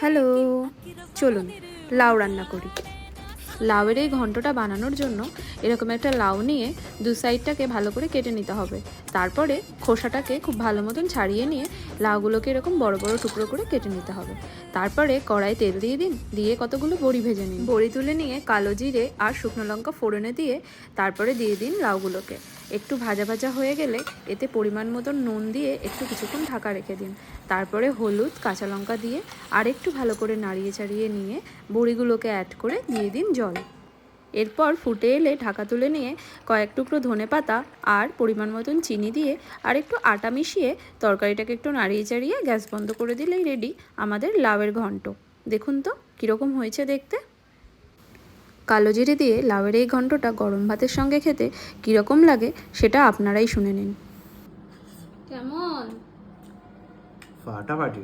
Hello, চলুন লাউ রান্না করি। লাউয়ের এই ঘন্টটা বানানোর জন্য এরকম একটা লাউ নিয়ে দু সাইডটাকে ভালো করে কেটে নিতে হবে। তারপরে খোসাটাকে খুব ভালো মতন ছাড়িয়ে নিয়ে লাউগুলোকে এরকম বড় বড় টুকরো করে কেটে নিতে হবে। তারপরে কড়াই তেল দিয়ে দিন, দিয়ে কতগুলো বড়ি ভেজে নিন। বড়ি তুলে নিয়ে কালো জিরে আর শুকনো লঙ্কা ফোড়নে দিয়ে তারপরে দিয়ে দিন লাউগুলোকে। একটু ভাজা ভাজা হয়ে গেলে এতে পরিমাণ মতন নুন দিয়ে একটু কিছুক্ষণ ঢাকা রেখে দিন। তারপরে হলুদ, কাঁচা লঙ্কা দিয়ে আর একটু ভালো করে নাড়িয়ে চাড়িয়ে নিয়ে বড়িগুলোকে অ্যাড করে দিয়ে দিন জল। এরপর ফুটে এলে ঢাকা তুলে নিয়ে কয়েক টুকরো ধনেপাতা আর পরিমাণ মতন চিনি দিয়ে আর একটু আটা মিশিয়ে তরকারিটাকে একটু নাড়িয়ে চাড়িয়ে গ্যাস বন্ধ করে দিলেই রেডি আমাদের লাউয়ের ঘন্ট। দেখুন তো কীরকম হয়েছে দেখতে। কালো জিরে দিয়ে লাউয়ের এই ঘন্টটা গরম ভাতের সঙ্গে খেতে কীরকম লাগে সেটা আপনারাই শুনে নিন। কেমন? ফাটাফাটি।